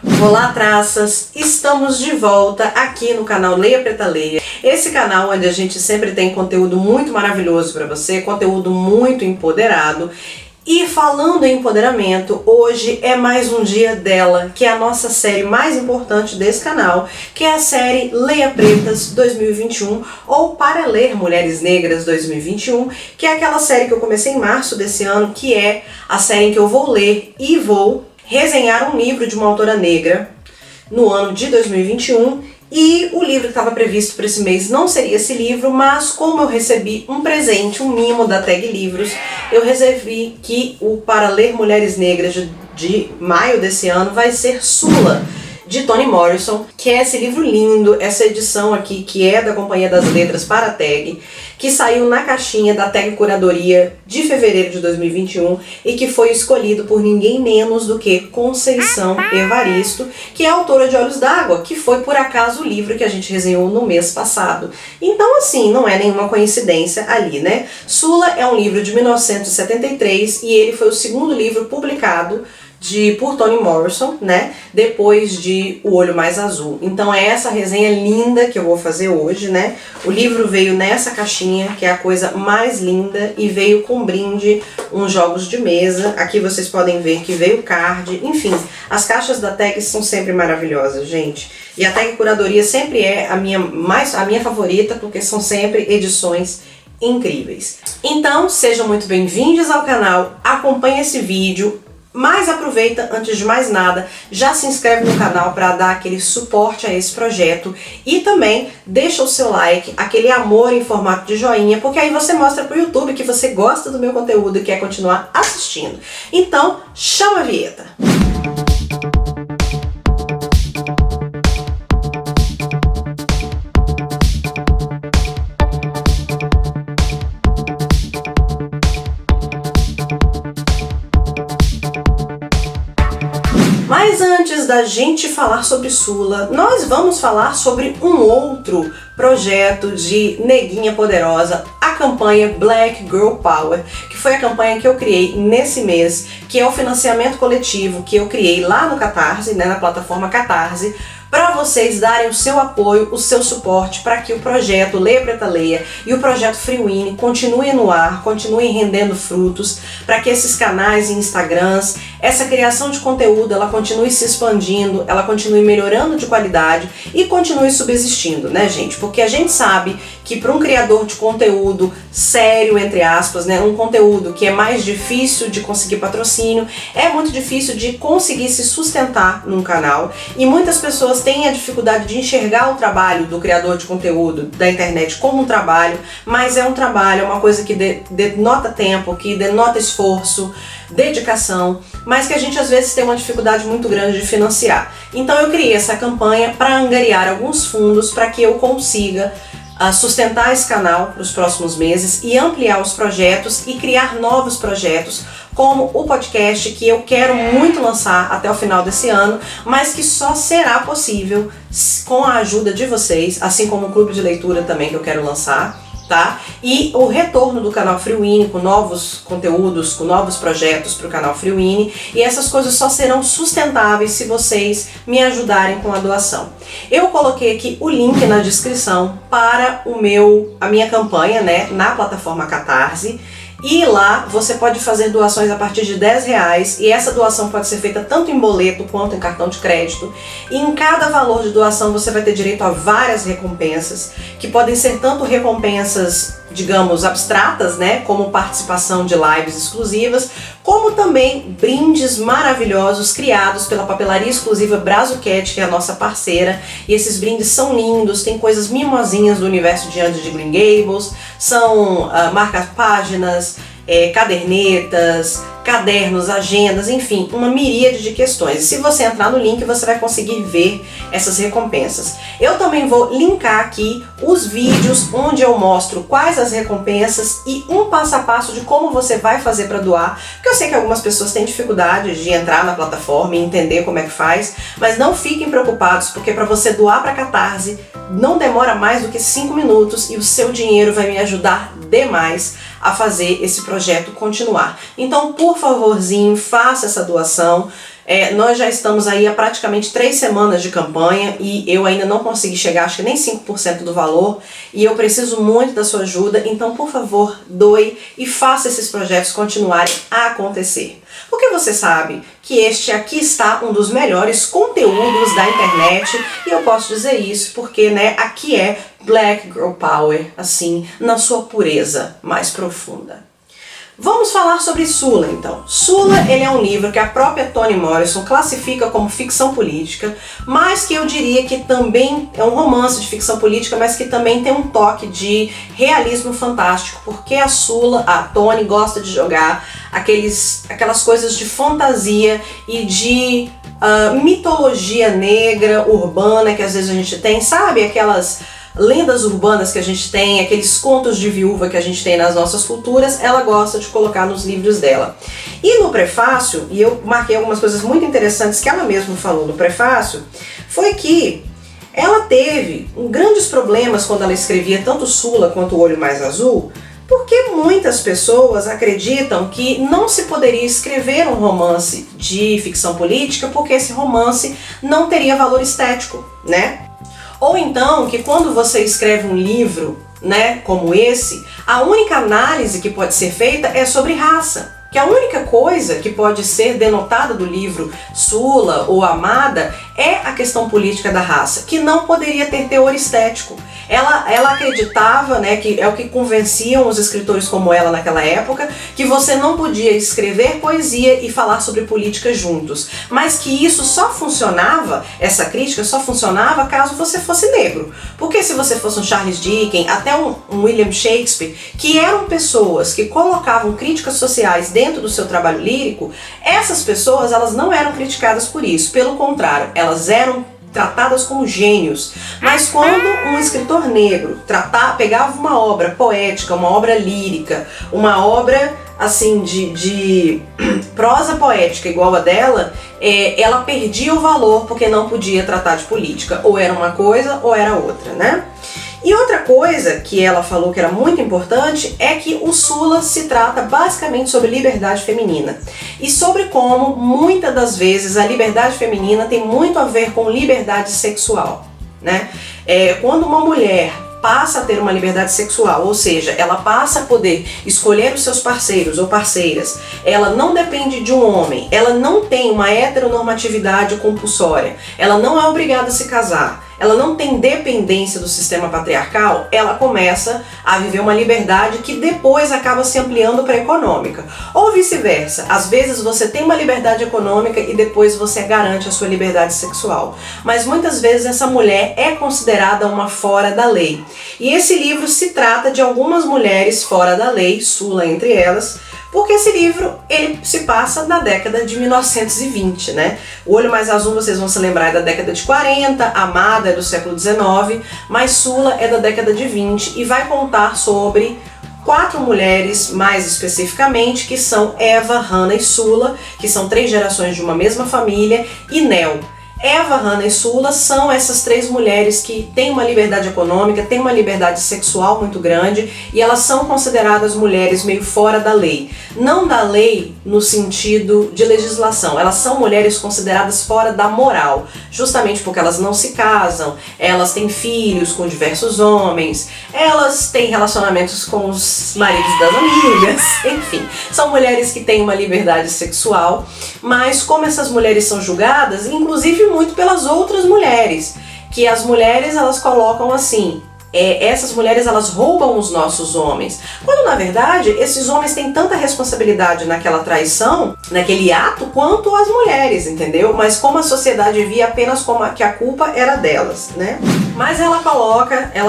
Olá, traças! Estamos de volta aqui no canal Leia Preta Leia. Esse canal onde a gente sempre tem conteúdo muito maravilhoso para você, conteúdo muito empoderado. E falando em empoderamento, hoje é mais um dia dela, que é a nossa série mais importante desse canal, que é a série Leia Pretas 2021, ou Para Ler Mulheres Negras 2021, que é aquela série que eu comecei em março desse ano, que é a série em que eu vou ler e vou resenhar um livro de uma autora negra no ano de 2021, e o livro que estava previsto para esse mês não seria esse livro, mas como eu recebi um presente, um mimo da Tag Livros, eu resolvi que o Para Ler Mulheres Negras de maio desse ano vai ser Sula, de Toni Morrison, que é esse livro lindo, essa edição aqui que é da Companhia das Letras para a Tag, que saiu na caixinha da Tag Curadoria de fevereiro de 2021 e que foi escolhido por ninguém menos do que Conceição Evaristo, que é a autora de Olhos d'Água, que foi por acaso o livro que a gente resenhou no mês passado. Então assim, não é nenhuma coincidência ali, né? Sula é um livro de 1973 e ele foi o segundo livro publicado por Toni Morrison, né, depois de O Olho Mais Azul. Então é essa resenha linda que eu vou fazer hoje, né. O livro veio nessa caixinha, que é a coisa mais linda, e veio com brinde uns jogos de mesa. Aqui vocês podem ver que veio card, enfim, as caixas da Tag são sempre maravilhosas, gente. E a Tag Curadoria sempre é a minha favorita, porque são sempre edições incríveis. Então, sejam muito bem-vindos ao canal, acompanhe esse vídeo, mas aproveita, antes de mais nada, já se inscreve no canal para dar aquele suporte a esse projeto e também deixa o seu like, aquele amor em formato de joinha, porque aí você mostra pro YouTube que você gosta do meu conteúdo e quer continuar assistindo. Então, chama a vinheta! Mas antes da gente falar sobre Sula, nós vamos falar sobre um outro projeto de neguinha poderosa, a campanha Black Girl Power, que foi a campanha que eu criei nesse mês, que é o financiamento coletivo que eu criei lá no Catarse, né, na plataforma Catarse, para vocês darem o seu apoio, o seu suporte para que o projeto Leia Preta Leia e o projeto Freewin continuem no ar, continuem rendendo frutos, para que esses canais e Instagrams, essa criação de conteúdo, ela continue se expandindo, ela continue melhorando de qualidade e continue subsistindo, né, gente? Porque a gente sabe que para um criador de conteúdo sério, entre aspas, né, um conteúdo que é mais difícil de conseguir patrocínio, é muito difícil de conseguir se sustentar num canal, e muitas pessoas têm a dificuldade de enxergar o trabalho do criador de conteúdo da internet como um trabalho, mas é um trabalho, é uma coisa que denota tempo, que denota esforço, dedicação, mas que a gente às vezes tem uma dificuldade muito grande de financiar. Então eu criei essa campanha para angariar alguns fundos para que eu consiga sustentar esse canal para os próximos meses e ampliar os projetos e criar novos projetos, como o podcast que eu quero muito lançar até o final desse ano, mas que só será possível com a ajuda de vocês, assim como o clube de leitura também que eu quero lançar, tá? E o retorno do canal Freewin com novos conteúdos, com novos projetos para o canal Freewin, e essas coisas só serão sustentáveis se vocês me ajudarem com a doação. Eu coloquei aqui o link na descrição para a minha campanha, né, na plataforma Catarse. E lá você pode fazer doações a partir de R$10 e essa doação pode ser feita tanto em boleto quanto em cartão de crédito. E em cada valor de doação você vai ter direito a várias recompensas, que podem ser tanto recompensas, digamos, abstratas, né, como participação de lives exclusivas, como também brindes maravilhosos criados pela papelaria exclusiva Brazucat, que é a nossa parceira. E esses brindes são lindos, tem coisas mimosinhas do universo de Andy de Green Gables, são marca-páginas, cadernetas, cadernos, agendas, enfim, uma miríade de questões. E se você entrar no link, você vai conseguir ver essas recompensas. Eu também vou linkar aqui os vídeos onde eu mostro quais as recompensas e um passo a passo de como você vai fazer para doar, porque eu sei que algumas pessoas têm dificuldade de entrar na plataforma e entender como é que faz, mas não fiquem preocupados, porque para você doar para Catarse não demora mais do que 5 minutos e o seu dinheiro vai me ajudar demais a fazer esse projeto continuar. Então, por favorzinho, faça essa doação. Nós já estamos aí há praticamente 3 semanas de campanha e eu ainda não consegui chegar, acho que nem 5% do valor, e eu preciso muito da sua ajuda, então por favor, doe e faça esses projetos continuarem a acontecer. Porque você sabe que este aqui está um dos melhores conteúdos da internet, e eu posso dizer isso porque, né, aqui é Black Girl Power, assim, na sua pureza mais profunda. Vamos falar sobre Sula, então. Sula, ele é um livro que a própria Toni Morrison classifica como ficção política, mas que eu diria que também é um romance de ficção política, mas que também tem um toque de realismo fantástico, porque a Sula, a Toni, gosta de jogar aquelas coisas de fantasia e de mitologia negra, urbana, que às vezes a gente tem, sabe? Aquelas lendas urbanas que a gente tem, aqueles contos de viúva que a gente tem nas nossas culturas, ela gosta de colocar nos livros dela. E no prefácio, e eu marquei algumas coisas muito interessantes que ela mesma falou no prefácio, foi que ela teve grandes problemas quando ela escrevia tanto Sula quanto O Olho Mais Azul, porque muitas pessoas acreditam que não se poderia escrever um romance de ficção política porque esse romance não teria valor estético, né? Ou então que quando você escreve um livro, né, como esse, a única análise que pode ser feita é sobre raça. Que a única coisa que pode ser denotada do livro Sula ou Amada é a questão política da raça, que não poderia ter teor estético. Ela acreditava, né, que é o que convenciam os escritores como ela naquela época, que você não podia escrever poesia e falar sobre política juntos, mas que isso só funcionava, essa crítica só funcionava caso você fosse negro. Porque se você fosse um Charles Dickens, até um William Shakespeare, que eram pessoas que colocavam críticas sociais dentro do seu trabalho lírico, essas pessoas elas não eram criticadas por isso, pelo contrário, elas eram tratadas como gênios. Mas quando um escritor negro pegava uma obra poética, uma obra lírica, uma obra assim de prosa poética igual a dela, ela perdia o valor porque não podia tratar de política, ou era uma coisa ou era outra, né? E outra coisa que ela falou que era muito importante é que o Sula se trata basicamente sobre liberdade feminina e sobre como muitas das vezes a liberdade feminina tem muito a ver com liberdade sexual, né? Quando uma mulher passa a ter uma liberdade sexual, ou seja, ela passa a poder escolher os seus parceiros ou parceiras, ela não depende de um homem, ela não tem uma heteronormatividade compulsória, ela não é obrigada a se casar, ela não tem dependência do sistema patriarcal, ela começa a viver uma liberdade que depois acaba se ampliando para a econômica. Ou vice-versa, às vezes você tem uma liberdade econômica e depois você garante a sua liberdade sexual. Mas muitas vezes essa mulher é considerada uma fora da lei. E esse livro se trata de algumas mulheres fora da lei, Sula entre elas, porque esse livro ele se passa na década de 1920, né? O Olho Mais Azul, vocês vão se lembrar, é da década de 40, Amada é do século 19, mas Sula é da década de 20 e vai contar sobre 4 mulheres, mais especificamente, que são Eva, Hannah e Sula, que são 3 gerações de uma mesma família, e Nell. Eva, Hannah e Sula são essas 3 mulheres que têm uma liberdade econômica, têm uma liberdade sexual muito grande e elas são consideradas mulheres meio fora da lei. Não da lei no sentido de legislação, elas são mulheres consideradas fora da moral, justamente porque elas não se casam, elas têm filhos com diversos homens, elas têm relacionamentos com os maridos das amigas, enfim, são mulheres que têm uma liberdade sexual, mas como essas mulheres são julgadas, inclusive muito pelas outras mulheres, que as mulheres elas colocam assim, essas mulheres elas roubam os nossos homens, quando na verdade esses homens têm tanta responsabilidade naquela traição, naquele ato, quanto as mulheres, entendeu? Mas como a sociedade via apenas como que a culpa era delas, né? Mas ela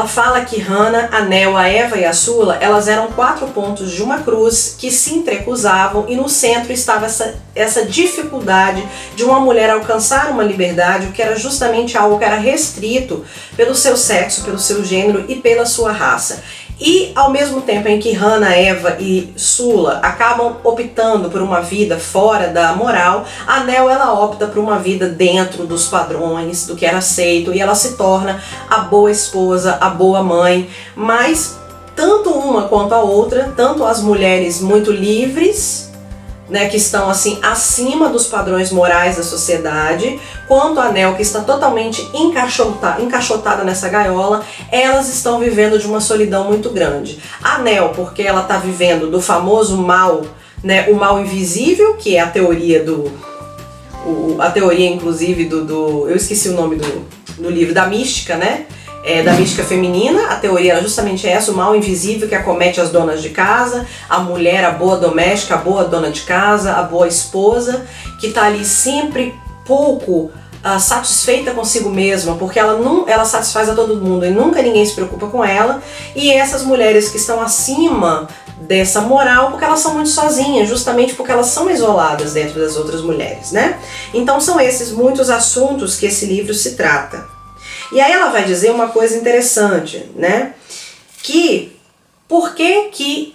fala que Hannah, a Nell, a Eva e a Sula, elas eram 4 pontos de uma cruz que se entrecruzavam e no centro estava essa dificuldade de uma mulher alcançar uma liberdade, o que era justamente algo que era restrito pelo seu sexo, pelo seu gênero e pela sua raça. E ao mesmo tempo em que Hannah, Eva e Sula acabam optando por uma vida fora da moral, a Nell ela opta por uma vida dentro dos padrões, do que era aceito, e ela se torna a boa esposa, a boa mãe. Mas tanto uma quanto a outra, tanto as mulheres muito livres, né, que estão assim acima dos padrões morais da sociedade, quanto a Nell, que está totalmente encaixotada nessa gaiola, elas estão vivendo de uma solidão muito grande. A Nell, porque ela está vivendo do famoso mal, né, o mal invisível, que é a teoria a teoria inclusive eu esqueci o nome do livro, da mística, né? Da mística feminina. A teoria era justamente essa, o mal invisível que acomete as donas de casa, a mulher, a boa doméstica, a boa dona de casa, a boa esposa, que está ali sempre pouco satisfeita consigo mesma, porque ela satisfaz a todo mundo e nunca ninguém se preocupa com ela. E essas mulheres que estão acima dessa moral, porque elas são muito sozinhas, justamente porque elas são isoladas dentro das outras mulheres, né? Então são esses muitos assuntos que esse livro se trata. E aí ela vai dizer uma coisa interessante, né? Que por que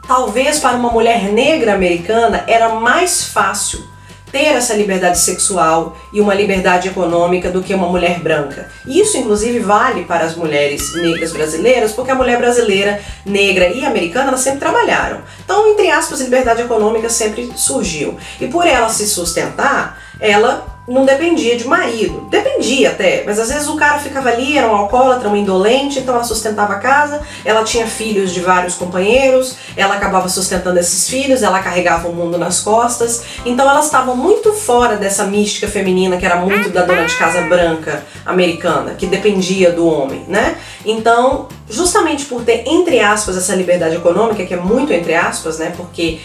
talvez para uma mulher negra americana era mais fácil ter essa liberdade sexual e uma liberdade econômica do que uma mulher branca. E isso inclusive vale para as mulheres negras brasileiras, porque a mulher brasileira, negra e americana, elas sempre trabalharam. Então, entre aspas, liberdade econômica sempre surgiu. E por ela se sustentar, ela não dependia de marido. Dependia até, mas às vezes o cara ficava ali, era um alcoólatra, um indolente, então ela sustentava a casa, ela tinha filhos de vários companheiros, ela acabava sustentando esses filhos, ela carregava o mundo nas costas. Então elas estavam muito fora dessa mística feminina que era muito da dona de casa branca americana, que dependia do homem, né? Então, justamente por ter, entre aspas, essa liberdade econômica, que é muito entre aspas, né? Porque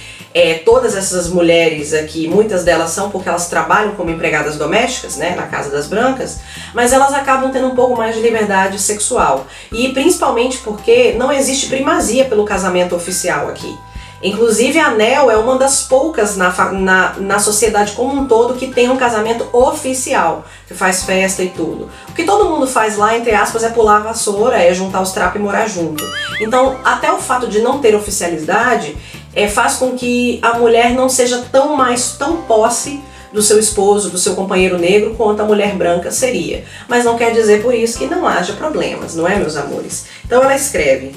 todas essas mulheres aqui, muitas delas são porque elas trabalham como empregadas domésticas, né, na casa das brancas, mas elas acabam tendo um pouco mais de liberdade sexual. E principalmente porque não existe primazia pelo casamento oficial aqui. Inclusive a Nell é uma das poucas na sociedade como um todo que tem um casamento oficial, que faz festa e tudo. O que todo mundo faz lá, entre aspas, é pular a vassoura, é juntar os trapos e morar junto. Então, até o fato de não ter oficialidade faz com que a mulher não seja tão posse do seu esposo, do seu companheiro negro, quanto a mulher branca seria. Mas não quer dizer por isso que não haja problemas, não é, meus amores? Então ela escreve: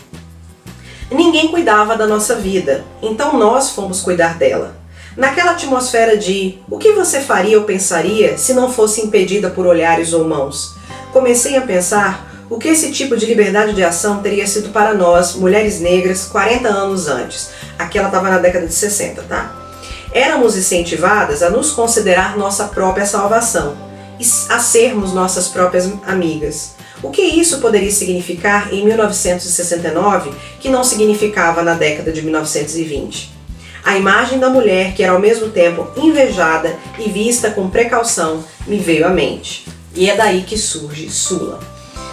ninguém cuidava da nossa vida, então nós fomos cuidar dela. Naquela atmosfera de o que você faria ou pensaria se não fosse impedida por olhares ou mãos? Comecei a pensar o que esse tipo de liberdade de ação teria sido para nós, mulheres negras, 40 anos antes. Aqui ela estava na década de 60, tá? Éramos incentivadas a nos considerar nossa própria salvação e a sermos nossas próprias amigas. O que isso poderia significar em 1969 que não significava na década de 1920? A imagem da mulher que era ao mesmo tempo invejada e vista com precaução me veio à mente. E é daí que surge Sula.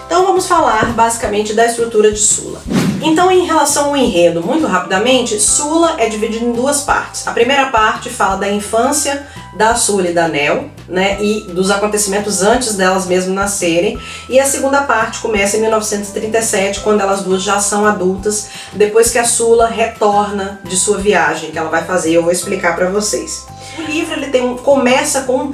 Então vamos falar basicamente da estrutura de Sula. Então, em relação ao enredo, muito rapidamente, Sula é dividido em duas partes. A primeira parte fala da infância da Sula e da Nell, né, e dos acontecimentos antes delas mesmas nascerem. E a segunda parte começa em 1937, quando elas duas já são adultas, depois que a Sula retorna de sua viagem, que ela vai fazer, eu vou explicar para vocês. O livro ele começa com uma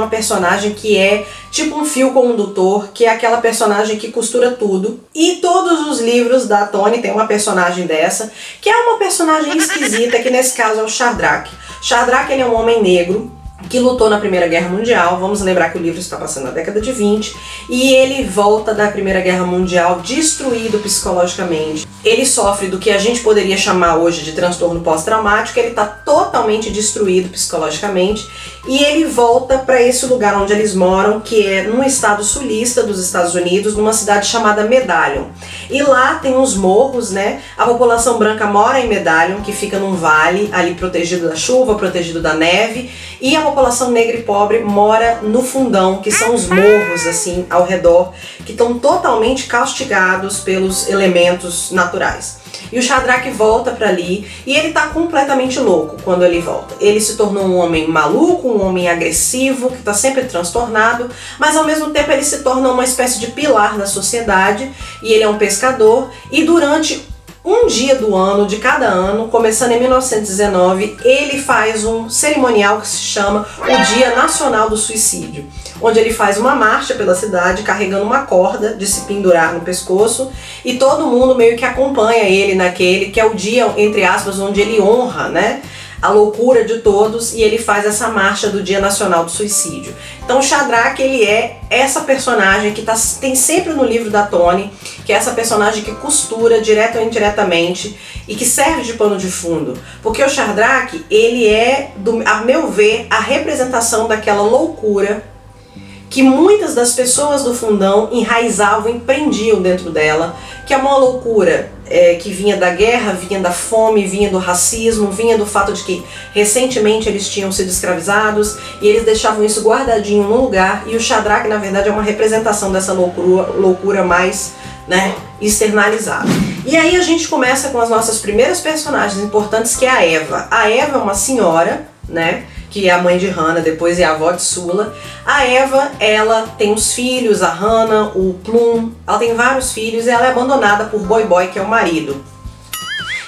personagem que é tipo um fio condutor, que é aquela personagem que costura tudo. E todos os livros da Toni tem uma personagem dessa, que é uma personagem esquisita, que nesse caso é o Shadrach. Shadrach ele é um homem negro que lutou na Primeira Guerra Mundial. Vamos lembrar que o livro está passando na década de 20 e ele volta da Primeira Guerra Mundial destruído psicologicamente. Ele sofre do que a gente poderia chamar hoje de transtorno pós-traumático. Ele está totalmente destruído psicologicamente e ele volta para esse lugar onde eles moram, que é num estado sulista dos Estados Unidos, numa cidade chamada Medallion. E lá tem uns morros, né? A população branca mora em Medallion, que fica num vale ali protegido da chuva, protegido da neve, e a população negra e pobre mora no fundão, que são os morros assim ao redor, que estão totalmente castigados pelos elementos naturais. E o Shadrach volta para ali e ele tá completamente louco quando ele volta. Ele se tornou um homem maluco, um homem agressivo, que tá sempre transtornado, mas ao mesmo tempo ele se torna uma espécie de pilar da sociedade e ele é um pescador e durante um dia do ano, de cada ano, começando em 1919, ele faz um cerimonial que se chama o Dia Nacional do Suicídio, onde ele faz uma marcha pela cidade carregando uma corda de se pendurar no pescoço e todo mundo meio que acompanha ele naquele, que é o dia, entre aspas, onde ele honra, né, a loucura de todos e ele faz essa marcha do Dia Nacional do Suicídio. Então o Shadrach, ele é essa personagem que tem sempre no livro da Toni, que é essa personagem que costura direto ou indiretamente e que serve de pano de fundo. Porque o Shadrach, ele é, a meu ver, a representação daquela loucura que muitas das pessoas do fundão enraizavam e prendiam dentro dela, que é uma loucura que vinha da guerra, vinha da fome, vinha do racismo, vinha do fato de que recentemente eles tinham sido escravizados e eles deixavam isso guardadinho num lugar, e o Shadrach, na verdade, é uma representação dessa loucura mais, né, externalizada. E aí a gente começa com as nossas primeiras personagens importantes, que é a Eva. A Eva é uma senhora, né, que é a mãe de Hannah, depois é a avó de Sula. A Eva, ela tem os filhos, a Hannah, o Plum, ela tem vários filhos e ela é abandonada por Boy Boy, que é o marido.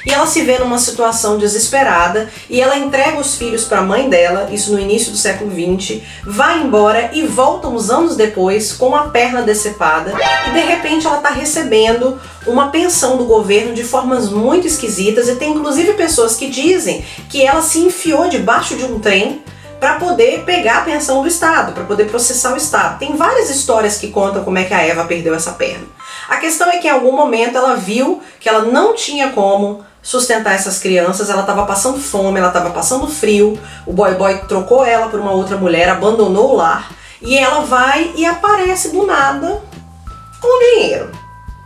E ela se vê numa situação desesperada e ela entrega os filhos para a mãe dela, isso no início do século XX, vai embora e volta uns anos depois com a perna decepada e de repente ela está recebendo uma pensão do governo de formas muito esquisitas, e tem inclusive pessoas que dizem que ela se enfiou debaixo de um trem para poder pegar a pensão do Estado, para poder processar o Estado. Tem várias histórias que contam como é que a Eva perdeu essa perna. A questão é que em algum momento ela viu que ela não tinha como sustentar essas crianças, ela estava passando fome, ela estava passando frio, o Boy Boy trocou ela por uma outra mulher, abandonou o lar, e ela vai e aparece do nada com dinheiro,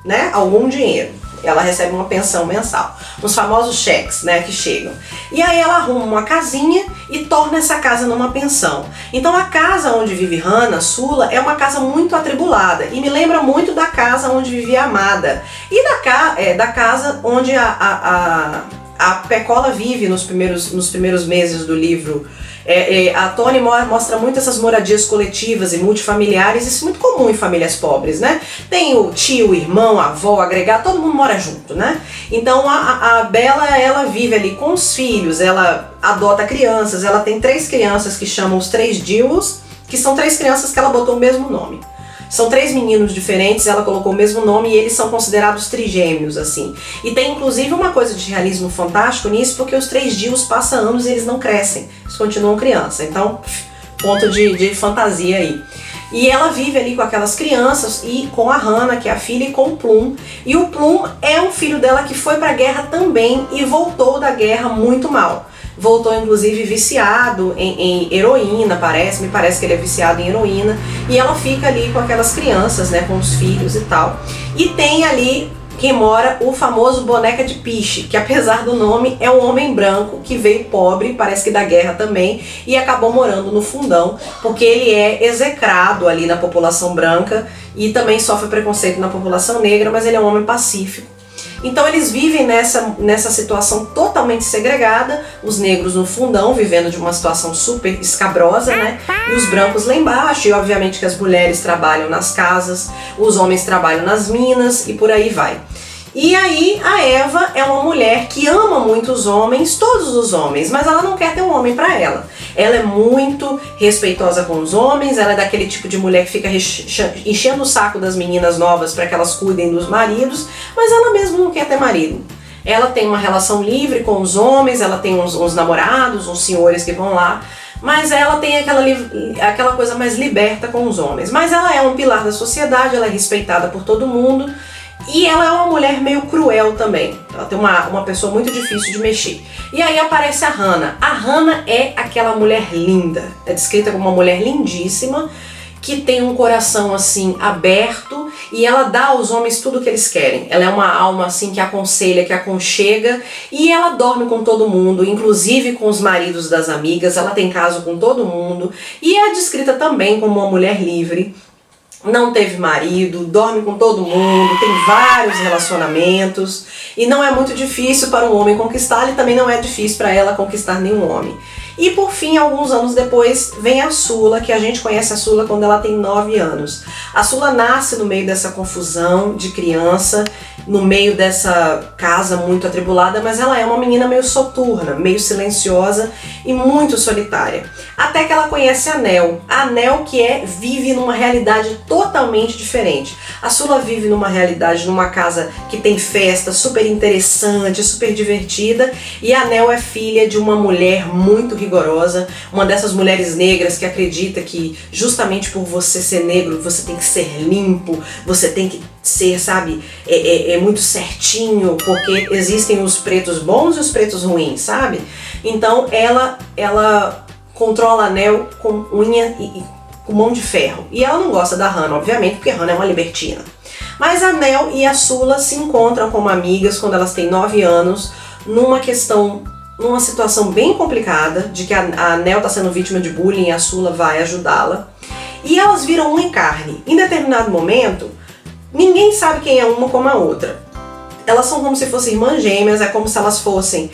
né? Algum dinheiro. Ela recebe uma pensão mensal, os famosos cheques, né, que chegam. E aí ela arruma uma casinha e torna essa casa numa pensão. Então a casa onde vive Hannah, Sula, é uma casa muito atribulada e me lembra muito da casa onde vivia a Amada e da casa onde a Pecola vive nos primeiros meses do livro. A Toni mostra muito essas moradias coletivas e multifamiliares, isso é muito comum em famílias pobres, né? Tem o tio, o irmão, a avó, agregado, todo mundo mora junto, né? Então a Bella, ela vive ali com os filhos, ela adota crianças, ela tem 3 crianças que chamam os 3 Dills, que são 3 crianças que ela botou o mesmo nome. São 3 meninos diferentes, ela colocou o mesmo nome e eles são considerados trigêmeos, assim. E tem inclusive uma coisa de realismo fantástico nisso, porque os 3 Dills passam anos e eles não crescem, eles continuam criança. Então, ponto de fantasia aí. E ela vive ali com aquelas crianças e com a Hannah, que é a filha, e com o Plum. E o Plum é um filho dela que foi pra guerra também e voltou da guerra muito mal. Voltou inclusive viciado em heroína, me parece que ele é viciado em heroína, e ela fica ali com aquelas crianças, né, com os filhos e tal. E tem ali quem mora o famoso Boneca de Piche, que apesar do nome é um homem branco que veio pobre, parece que da guerra também, e acabou morando no fundão, porque ele é execrado ali na população branca e também sofre preconceito na população negra, mas ele é um homem pacífico. Então eles vivem nessa situação totalmente segregada, os negros no fundão, vivendo de uma situação super escabrosa, né? E os brancos lá embaixo, e obviamente que as mulheres trabalham nas casas, os homens trabalham nas minas e por aí vai. E aí a Eva é uma mulher que ama muito os homens, todos os homens, mas ela não quer ter um homem pra ela. Ela é muito respeitosa com os homens, ela é daquele tipo de mulher que fica enchendo o saco das meninas novas para que elas cuidem dos maridos, mas ela mesma não quer ter marido. Ela tem uma relação livre com os homens, ela tem uns namorados, uns senhores que vão lá, mas ela tem aquela coisa mais liberta com os homens. Mas ela é um pilar da sociedade, ela é respeitada por todo mundo. E ela é uma mulher meio cruel também. Ela tem uma pessoa muito difícil de mexer. E aí aparece a Hannah. A Hannah é aquela mulher linda. É descrita como uma mulher lindíssima, que tem um coração assim aberto, e ela dá aos homens tudo o que eles querem. Ela é uma alma assim que aconselha, que aconchega, e ela dorme com todo mundo, inclusive com os maridos das amigas. Ela tem caso com todo mundo e é descrita também como uma mulher livre. Não teve marido, dorme com todo mundo, tem vários relacionamentos e não é muito difícil para um homem conquistá-la, e também não é difícil para ela conquistar nenhum homem. E por fim, alguns anos depois, vem a Sula, que a gente conhece a Sula quando ela tem 9 anos. A Sula nasce no meio dessa confusão de criança, no meio dessa casa muito atribulada, mas ela é uma menina meio soturna, meio silenciosa e muito solitária. Até que ela conhece a Nell. A Nell que vive numa realidade totalmente totalmente diferente. A Sula vive numa realidade, numa casa que tem festa, super interessante, super divertida, e a Nel é filha de uma mulher muito rigorosa, uma dessas mulheres negras que acredita que justamente por você ser negro, você tem que ser limpo, você tem que ser, sabe, muito certinho, porque existem os pretos bons e os pretos ruins, sabe? Então ela controla a Nel com unha e com mão de ferro. E ela não gosta da Hannah, obviamente, porque a Hannah é uma libertina. Mas a Nel e a Sula se encontram como amigas quando elas têm 9 anos, numa situação bem complicada, de que a Nel está sendo vítima de bullying e a Sula vai ajudá-la. E elas viram uma em carne. Em determinado momento, ninguém sabe quem é uma como a outra. Elas são como se fossem irmãs gêmeas, é como se elas fossem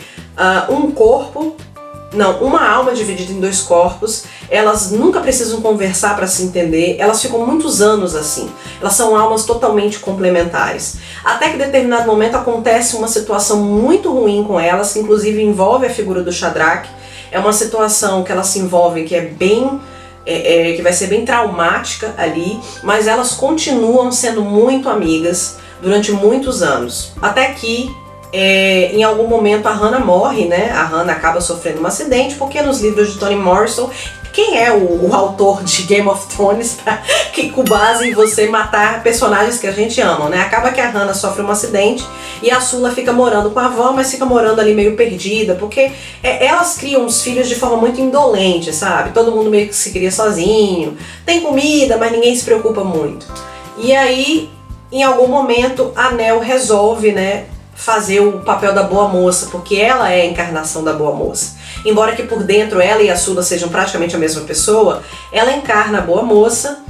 uma alma dividida em 2 corpos. Elas nunca precisam conversar para se entender, elas ficam muitos anos assim. Elas são almas totalmente complementares. Até que em determinado momento acontece uma situação muito ruim com elas, que inclusive envolve a figura do Shadrach. É uma situação que elas se envolvem que que vai ser bem traumática ali, mas elas continuam sendo muito amigas durante muitos anos. Até que em algum momento a Hannah morre, né? A Hannah acaba sofrendo um acidente, porque nos livros de Toni Morrison, quem é o autor de Game of Thrones com base em você matar personagens que a gente ama, né? Acaba que a Hannah sofre um acidente e a Sula fica morando com a avó, mas fica morando ali meio perdida, porque elas criam os filhos de forma muito indolente, sabe? Todo mundo meio que se cria sozinho, tem comida, mas ninguém se preocupa muito. E aí, em algum momento, a Nel resolve, né, fazer o papel da boa moça, porque ela é a encarnação da boa moça. Embora que por dentro ela e a Sula sejam praticamente a mesma pessoa, ela encarna a boa moça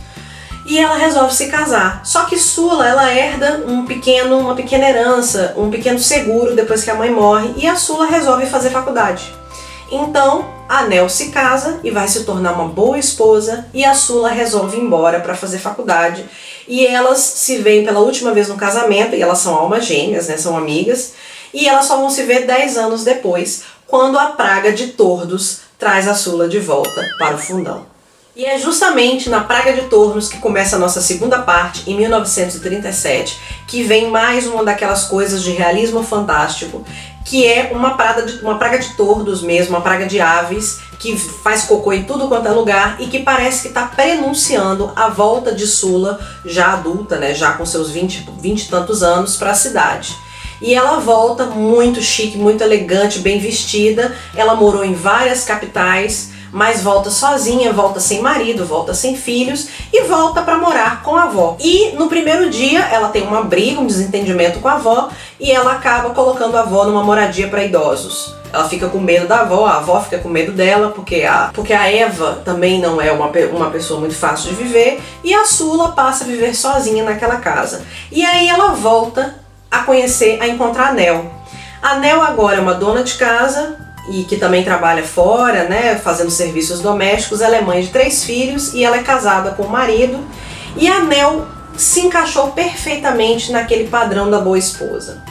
e ela resolve se casar. Só que Sula, ela herda uma pequena herança, um pequeno seguro depois que a mãe morre, e a Sula resolve fazer faculdade. Então a Nel se casa e vai se tornar uma boa esposa, e a Sula resolve ir embora para fazer faculdade. E elas se veem pela última vez no casamento, e elas são almas gêmeas, né, são amigas, e elas só vão se ver 10 anos depois, quando a praga de tordos traz a Sula de volta para o fundão. E é justamente na praga de tordos que começa a nossa segunda parte, em 1937, que vem mais uma daquelas coisas de realismo fantástico, que é uma praga de tordos mesmo, uma praga de aves, que faz cocô em tudo quanto é lugar e que parece que está prenunciando a volta de Sula, já adulta, né, já com seus 20 e tantos anos, para a cidade. E ela volta muito chique, muito elegante, bem vestida. Ela morou em várias capitais, mas volta sozinha, volta sem marido, volta sem filhos e volta para morar com a avó. E no primeiro dia ela tem uma briga, um desentendimento com a avó, e ela acaba colocando a avó numa moradia para idosos. Ela fica com medo da avó, a avó fica com medo dela, porque a Eva também não é uma pessoa muito fácil de viver, e a Sula passa a viver sozinha naquela casa. E aí ela volta a encontrar a Nel. A Nel agora é uma dona de casa e que também trabalha fora, né, fazendo serviços domésticos. Ela é mãe de 3 filhos e ela é casada com o marido. E a Nel se encaixou perfeitamente naquele padrão da boa esposa.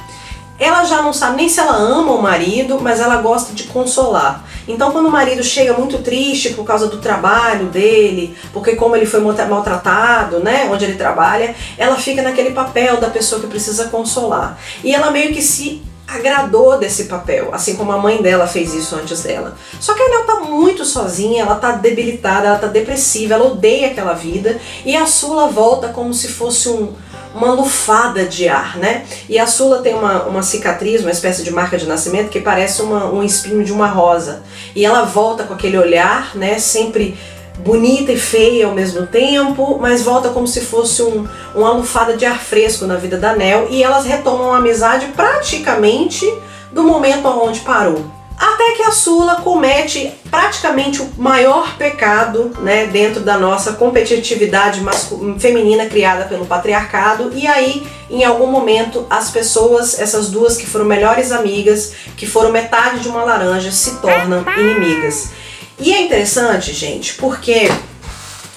Ela já não sabe nem se ela ama o marido, mas ela gosta de consolar. Então quando o marido chega muito triste por causa do trabalho dele, porque como ele foi maltratado, né, onde ele trabalha, ela fica naquele papel da pessoa que precisa consolar. E ela meio que se agradou desse papel, assim como a mãe dela fez isso antes dela. Só que a Nel tá muito sozinha, ela tá debilitada, ela tá depressiva, ela odeia aquela vida, e a Sula volta como se fosse uma lufada de ar, né? E a Sula tem uma cicatriz, uma espécie de marca de nascimento que parece um espinho de uma rosa. E ela volta com aquele olhar, né, sempre bonita e feia ao mesmo tempo, mas volta como se fosse uma lufada de ar fresco na vida da Nel, e elas retomam a amizade praticamente do momento onde parou. Até que a Sula comete praticamente o maior pecado, né, dentro da nossa competitividade feminina criada pelo patriarcado, e aí, em algum momento, as pessoas, essas duas que foram melhores amigas, que foram metade de uma laranja, se tornam inimigas. E é interessante, gente, porque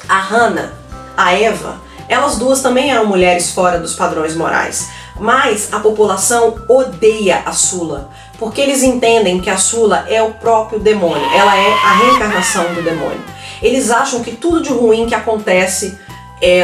a Hannah, a Eva, elas duas também eram mulheres fora dos padrões morais, mas a população odeia a Sula, porque eles entendem que a Sula é o próprio demônio, ela é a reencarnação do demônio. Eles acham que tudo de ruim que acontece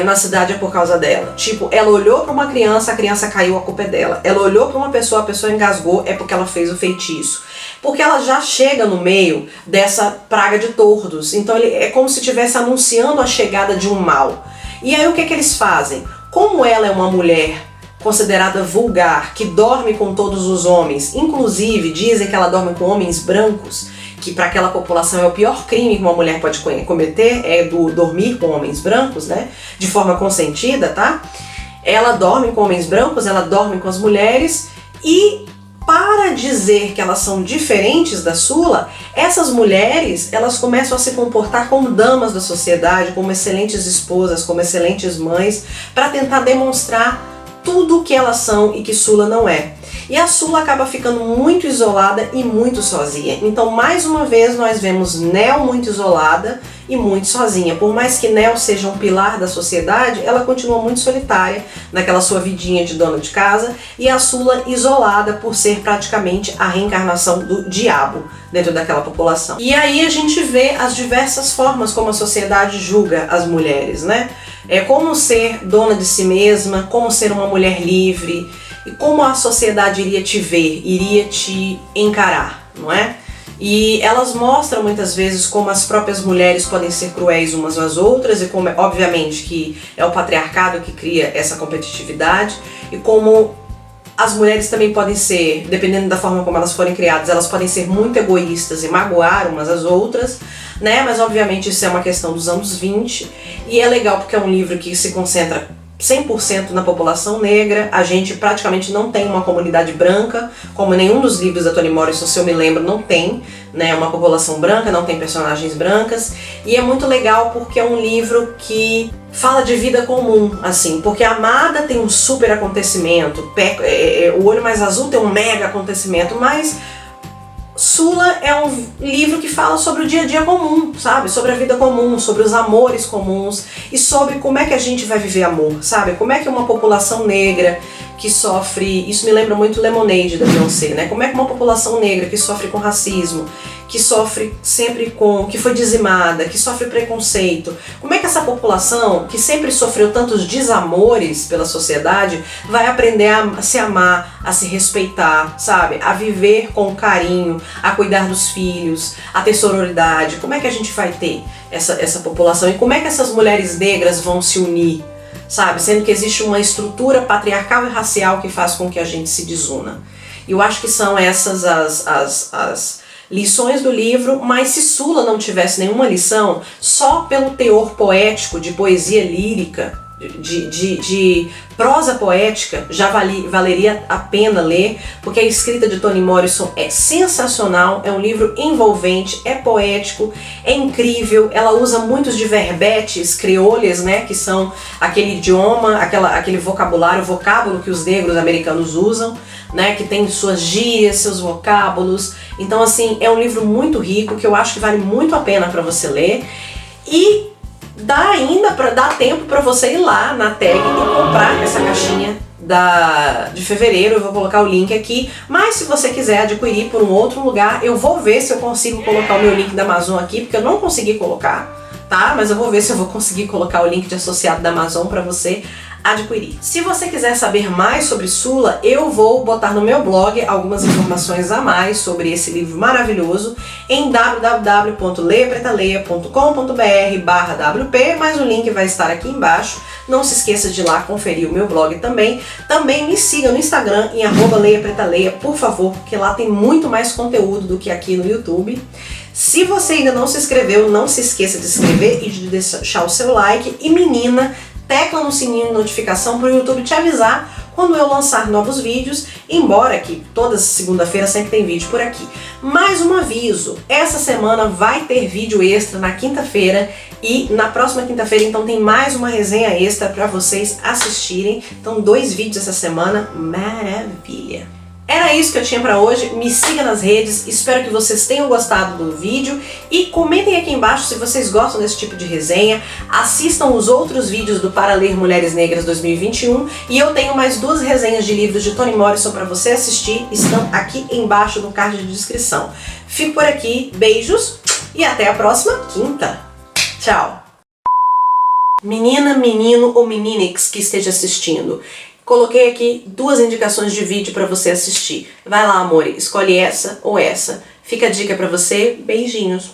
na cidade é por causa dela. Tipo, ela olhou pra uma criança, a criança caiu, a culpa é dela. Ela olhou pra uma pessoa, a pessoa engasgou, é porque ela fez o feitiço. Porque ela já chega no meio dessa praga de tordos. Então é como se estivesse anunciando a chegada de um mal. E aí o que eles fazem? Como ela é uma mulher considerada vulgar, que dorme com todos os homens, inclusive dizem que ela dorme com homens brancos, que para aquela população é o pior crime que uma mulher pode cometer, é dormir com homens brancos, né? De forma consentida, tá? Ela dorme com homens brancos, ela dorme com as mulheres e para dizer que elas são diferentes da Sula, essas mulheres, elas começam a se comportar como damas da sociedade, como excelentes esposas, como excelentes mães, para tentar demonstrar tudo o que elas são e que Sula não é. E a Sula acaba ficando muito isolada e muito sozinha. Então, mais uma vez, nós vemos Nell muito isolada e muito sozinha. Por mais que Nell seja um pilar da sociedade, ela continua muito solitária naquela sua vidinha de dona de casa, e a Sula isolada por ser praticamente a reencarnação do diabo dentro daquela população. E aí a gente vê as diversas formas como a sociedade julga as mulheres, né? Como ser dona de si mesma, como ser uma mulher livre, e como a sociedade iria te ver, iria te encarar, não é? E elas mostram muitas vezes como as próprias mulheres podem ser cruéis umas às outras, e como, obviamente, que é o patriarcado que cria essa competitividade, e como as mulheres também podem ser, dependendo da forma como elas forem criadas, elas podem ser muito egoístas e magoar umas às outras, né? Mas obviamente isso é uma questão dos anos 20, e é legal porque é um livro que se concentra 100% na população negra. A gente praticamente não tem uma comunidade branca, como nenhum dos livros da Toni Morrison, se eu me lembro, não tem, né, uma população branca, não tem personagens brancas, e é muito legal porque é um livro que fala de vida comum, assim, porque a Amada tem um super acontecimento, o Olho Mais Azul tem um mega acontecimento, mas Sula é um livro que fala sobre o dia a dia comum, sabe? Sobre a vida comum, sobre os amores comuns e sobre como é que a gente vai viver amor, sabe? Como é que uma população negra que sofre, isso me lembra muito Lemonade da Beyoncé, né? Como é que uma população negra que sofre com racismo, que sofre sempre que foi dizimada, que sofre preconceito, como é que essa população que sempre sofreu tantos desamores pela sociedade vai aprender a se amar, a se respeitar, sabe? A viver com carinho, a cuidar dos filhos, a ter sororidade. Como é que a gente vai ter essa população e como é que essas mulheres negras vão se unir, sabe? Sendo que existe uma estrutura patriarcal e racial que faz com que a gente se desuna. E eu acho que são essas as lições do livro, mas se Sula não tivesse nenhuma lição, só pelo teor poético, de poesia lírica, de prosa poética, já valeria a pena ler, porque a escrita de Toni Morrison é sensacional, é um livro envolvente, é poético, é incrível, ela usa muitos de verbetes crioules, né, que são aquele idioma, aquele vocábulo que os negros americanos usam, né, que tem suas gírias, seus vocábulos. Então assim, é um livro muito rico, que eu acho que vale muito a pena para você ler, e dá tempo para você ir lá na tag e comprar essa caixinha de fevereiro. Eu vou colocar o link aqui, mas se você quiser adquirir por um outro lugar, eu vou ver se eu consigo colocar o meu link da Amazon aqui, porque eu não consegui colocar, tá? Mas eu vou ver se eu vou conseguir colocar o link de associado da Amazon para você adquirir. Se você quiser saber mais sobre Sula, eu vou botar no meu blog algumas informações a mais sobre esse livro maravilhoso em www.leiapretaleia.com.br/wp, mas o link vai estar aqui embaixo. Não se esqueça de ir lá conferir o meu blog também. Também me siga no Instagram em @leiapretaleia, por favor, porque lá tem muito mais conteúdo do que aqui no YouTube. Se você ainda não se inscreveu, não se esqueça de se inscrever e de deixar o seu like. E menina, tecla no sininho de notificação para o YouTube te avisar quando eu lançar novos vídeos, embora que toda segunda-feira sempre tem vídeo por aqui. Mais um aviso, essa semana vai ter vídeo extra na quinta-feira e na próxima quinta-feira então tem mais uma resenha extra para vocês assistirem. Então 2 vídeos essa semana, maravilha! Era isso que eu tinha pra hoje, me siga nas redes, espero que vocês tenham gostado do vídeo e comentem aqui embaixo se vocês gostam desse tipo de resenha, assistam os outros vídeos do Para Ler Mulheres Negras 2021 e eu tenho mais 2 resenhas de livros de Toni Morrison para você assistir, estão aqui embaixo no card de descrição. Fico por aqui, beijos e até a próxima quinta. Tchau! Menina, menino ou meninix que esteja assistindo, coloquei aqui 2 indicações de vídeo para você assistir. Vai lá, amor, escolhe essa ou essa. Fica a dica para você. Beijinhos.